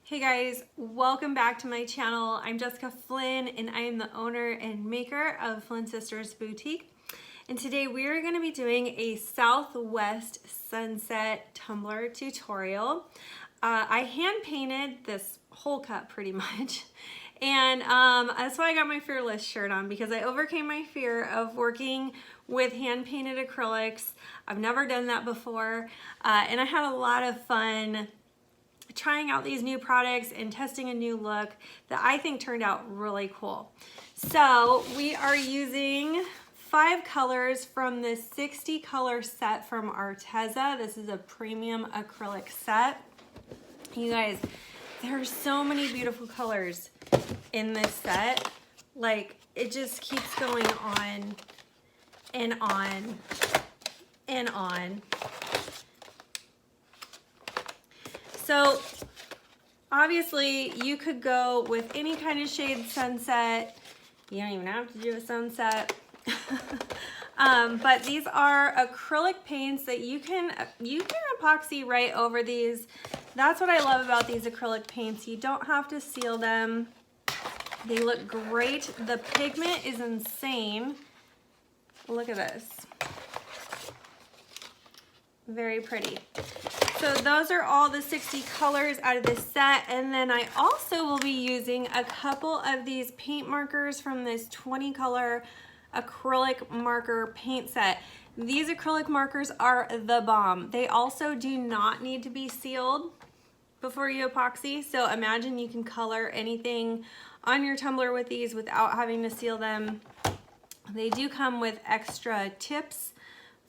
Hey guys, welcome back to my channel. I'm Jessica Flynn and I am the owner and maker of Flynn Sisters Boutique. And today we are going to be doing a Southwest Sunset tumbler tutorial. I hand painted this whole cup pretty much. And that's why I got my Fearless shirt on, because I overcame my fear of working with hand painted acrylics. I've never done that before. And I had a lot of fun trying out these new products and testing a new look that I think turned out really cool. So we are using 5 colors from this 60 color set from Arteza. This is a premium acrylic set. You guys, there are so many beautiful colors in this set. Like, it just keeps going on and on and on. So obviously you could go with any kind of shade sunset. You don't even have to do a sunset. But these are acrylic paints that you can epoxy right over these. That's what I love about these acrylic paints. You don't have to seal them. They look great. The pigment is insane. Look at this. Very pretty. So those are all the 60 colors out of this set, and then I also will be using a couple of these paint markers from this 20 color acrylic marker paint set. These acrylic markers are the bomb. They also do not need to be sealed before you epoxy, so imagine you can color anything on your tumbler with these without having to seal them. They do come with extra tips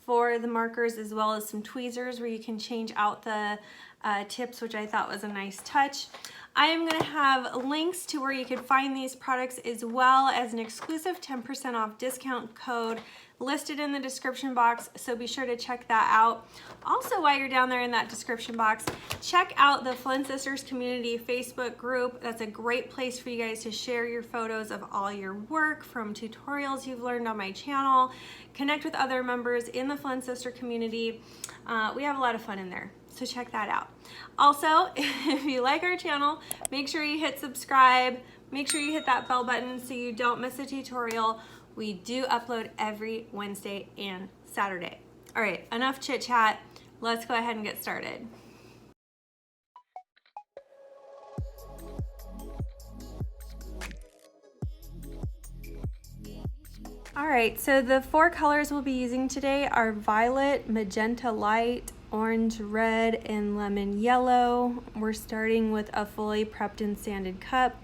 for the markers, as well as some tweezers where you can change out the tips, which I thought was a nice touch. I am going to have links to where you can find these products, as well as an exclusive 10% off discount code listed in the description box, so be sure to check that out. Also, while you're down there in that description box, check out the Flynn Sisters Community Facebook group. That's a great place for you guys to share your photos of all your work, from tutorials you've learned on my channel, connect with other members in the Flynn Sister community. We have a lot of fun in there, so check that out. Also, if you like our channel, make sure you hit subscribe, make sure you hit that bell button so you don't miss a tutorial. We do upload every Wednesday and Saturday. All right, enough chit chat. Let's go ahead and get started. All right, so the 4 colors we'll be using today are violet, magenta light, orange red, and lemon yellow. We're starting with a fully prepped and sanded cup.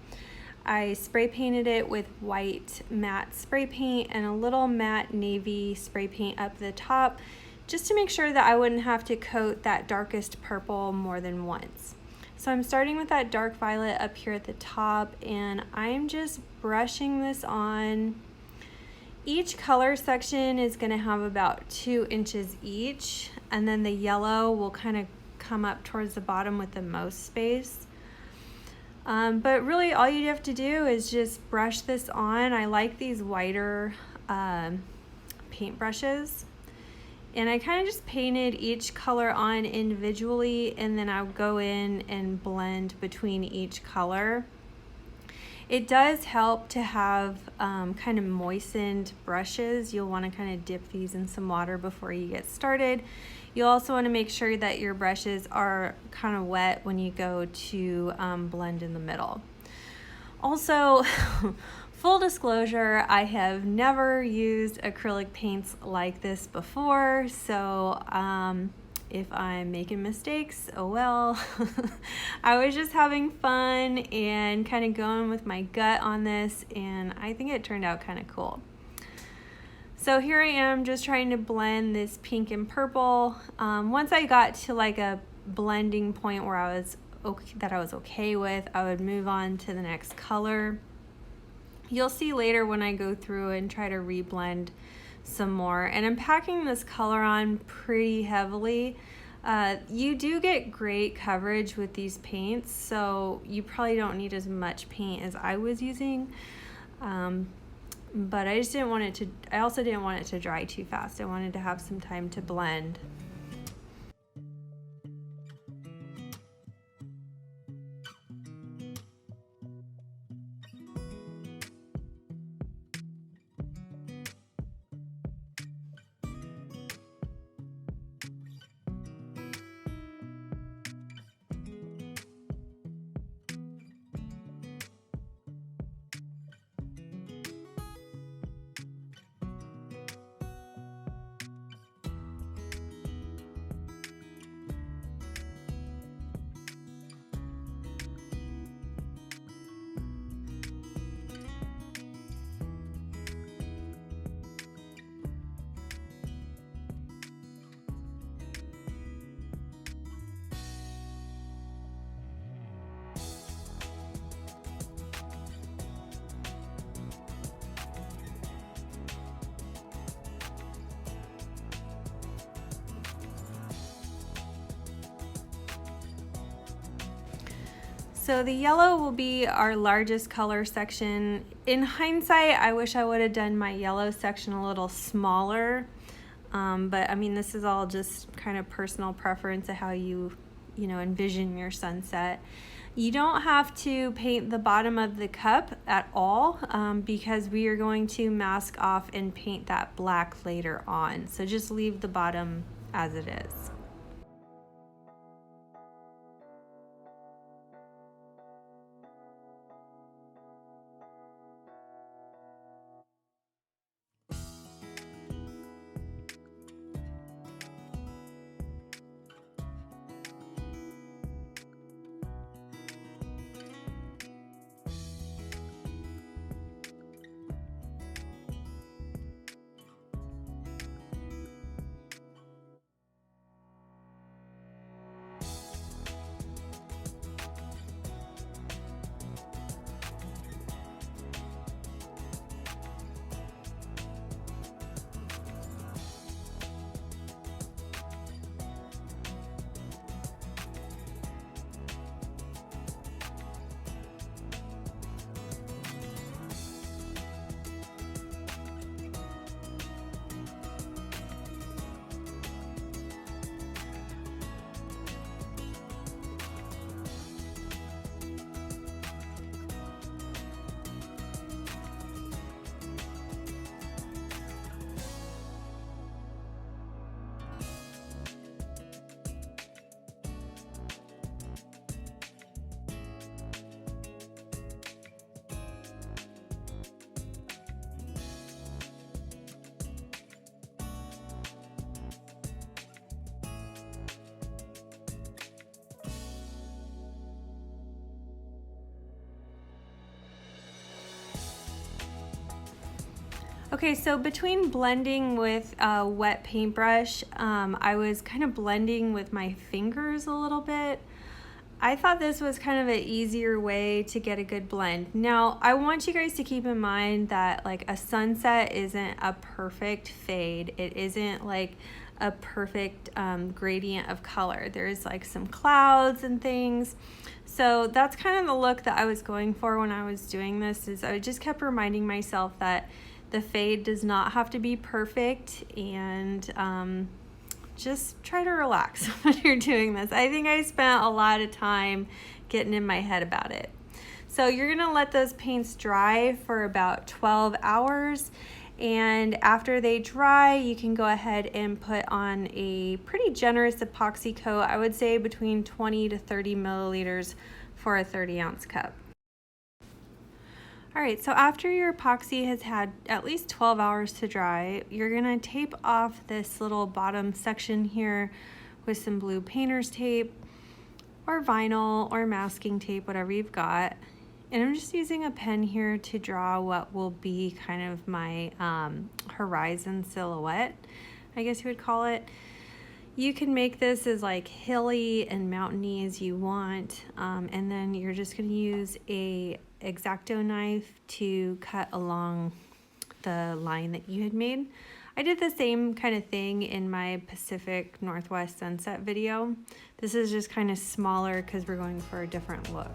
I spray painted it with white matte spray paint and a little matte navy spray paint up the top, just to make sure that I wouldn't have to coat that darkest purple more than once. So I'm starting with that dark violet up here at the top, and I'm just brushing this on. Each color section is going to have about 2 inches each, and then the yellow will kind of come up towards the bottom with the most space. But really all you have to do is just brush this on. I like these wider paint brushes, and I kind of just painted each color on individually, and then I'll go in and blend between each color. It does help to have kind of moistened brushes. You'll want to kind of dip these in some water before you get started. You'll also want to make sure that your brushes are kind of wet when you go to blend in the middle. Also, full disclosure, I have never used acrylic paints like this before, so if I'm making mistakes, oh well. I was just having fun and kind of going with my gut on this, and I think it turned out kind of cool. So here I am just trying to blend this pink and purple. Once I got to like a blending point where I was okay with, I would move on to the next color. You'll see later when I go through and try to reblend some more. And I'm packing this color on pretty heavily. You do get great coverage with these paints, so you probably don't need as much paint as I was using. But I just didn't want it to, I also didn't want it to dry too fast. I wanted to have some time to blend. So the yellow will be our largest color section. In hindsight, I wish I would have done my yellow section a little smaller, but I mean, this is all just kind of personal preference of how you envision your sunset. You don't have to paint the bottom of the cup at all because we are going to mask off and paint that black later on. So just leave the bottom as it is. Okay, so between blending with a wet paintbrush, I was kind of blending with my fingers a little bit. I thought this was kind of an easier way to get a good blend. Now, I want you guys to keep in mind that like a sunset isn't a perfect fade. It isn't like a perfect gradient of color. There's like some clouds and things. So that's kind of the look that I was going for when I was doing this, is I just kept reminding myself that the fade does not have to be perfect, and just try to relax when you're doing this. I think I spent a lot of time getting in my head about it. So you're gonna let those paints dry for about 12 hours. And after they dry, you can go ahead and put on a pretty generous epoxy coat. I would say between 20 to 30 milliliters for a 30-ounce cup. All right, so after your epoxy has had at least 12 hours to dry, you're gonna tape off this little bottom section here with some blue painter's tape or vinyl or masking tape, whatever you've got. And I'm just using a pen here to draw what will be kind of my horizon silhouette, I guess you would call it. You can make this as like hilly and mountainy as you want, and then you're just gonna use a X-Acto knife to cut along the line that you had made. I did the same kind of thing in my Pacific Northwest sunset video. This is just kind of smaller because we're going for a different look.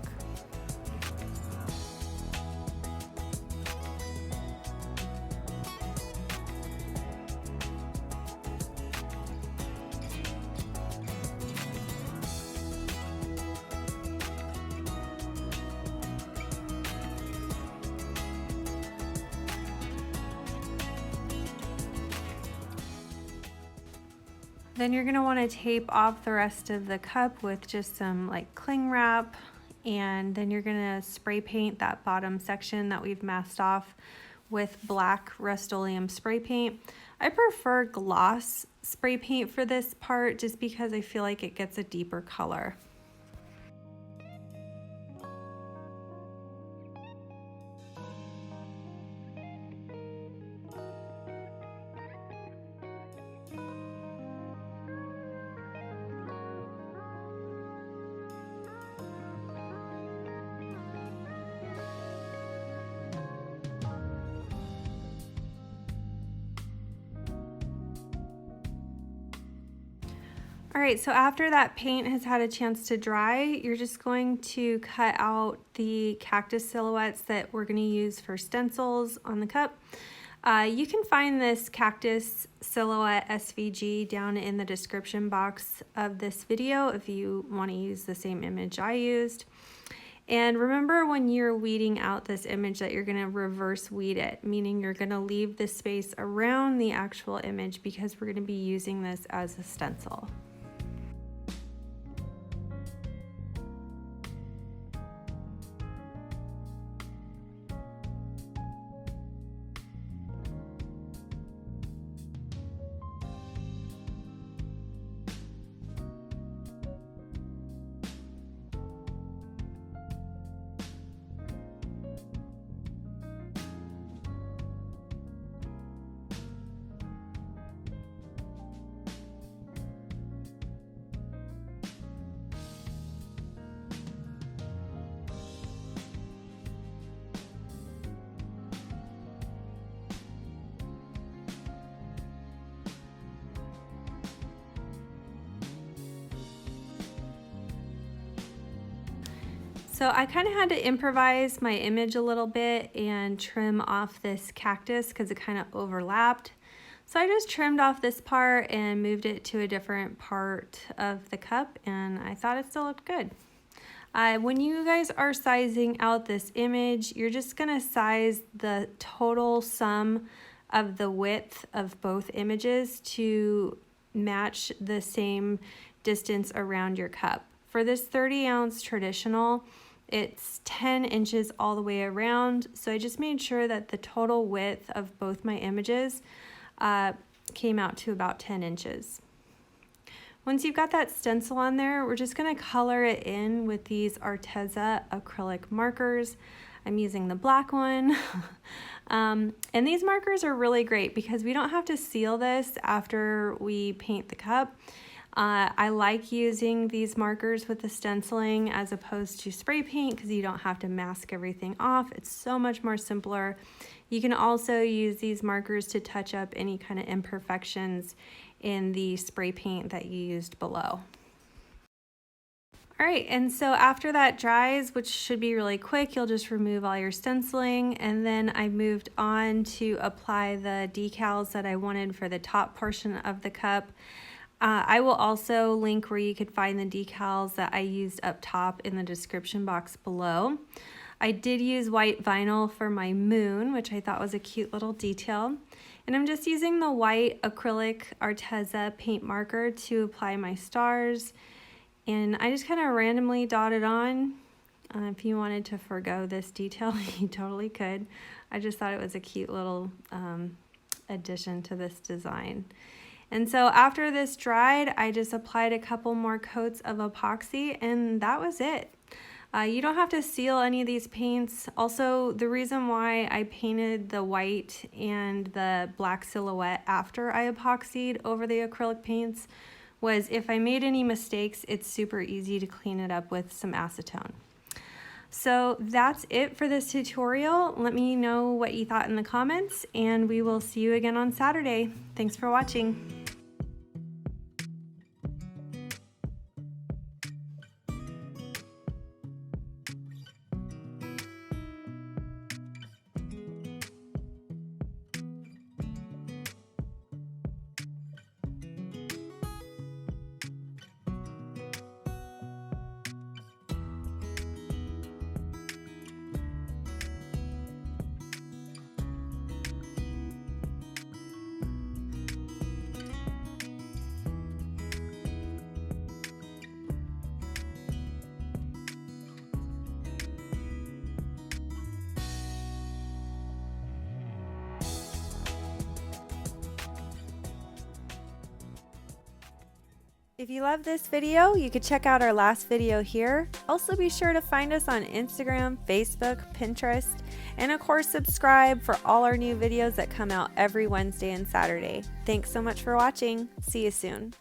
Then you're gonna wanna tape off the rest of the cup with just some like cling wrap, and then you're gonna spray paint that bottom section that we've masked off with black Rust-Oleum spray paint. I prefer gloss spray paint for this part just because I feel like it gets a deeper color. All right, so after that paint has had a chance to dry, you're just going to cut out the cactus silhouettes that we're going to use for stencils on the cup. You can find this cactus silhouette SVG down in the description box of this video if you want to use the same image I used. And remember, when you're weeding out this image, that you're going to reverse weed it, meaning you're going to leave the space around the actual image because we're going to be using this as a stencil. So I kind of had to improvise my image a little bit and trim off this cactus because it kind of overlapped. So I just trimmed off this part and moved it to a different part of the cup, and I thought it still looked good. When you guys are sizing out this image, you're just gonna size the total sum of the width of both images to match the same distance around your cup. For this 30-ounce traditional, it's 10 inches all the way around, so I just made sure that the total width of both my images came out to about 10 inches. Once you've got that stencil on there, we're just going to color it in with these Arteza acrylic markers. I'm using the black one. And these markers are really great because we don't have to seal this after we paint the cup. I like using these markers with the stenciling as opposed to spray paint because you don't have to mask everything off. It's so much more simpler. You can also use these markers to touch up any kind of imperfections in the spray paint that you used below. All right, and so after that dries, which should be really quick, you'll just remove all your stenciling, and then I moved on to apply the decals that I wanted for the top portion of the cup. I will also link where you could find the decals that I used up top in the description box below. I did use white vinyl for my moon, which I thought was a cute little detail. And I'm just using the white acrylic Arteza paint marker to apply my stars. And I just kind of randomly dotted on. If you wanted to forgo this detail, you totally could. I just thought it was a cute little addition to this design. And so after this dried, I just applied a couple more coats of epoxy, and that was it. You don't have to seal any of these paints. Also, the reason why I painted the white and the black silhouette after I epoxied over the acrylic paints was if I made any mistakes, it's super easy to clean it up with some acetone. So that's it for this tutorial. Let me know what you thought in the comments, and we will see you again on Saturday. Thanks for watching. If you love this video, you could check out our last video here. Also be sure to find us on Instagram, Facebook, Pinterest, and of course subscribe for all our new videos that come out every Wednesday and Saturday. Thanks so much for watching. See you soon.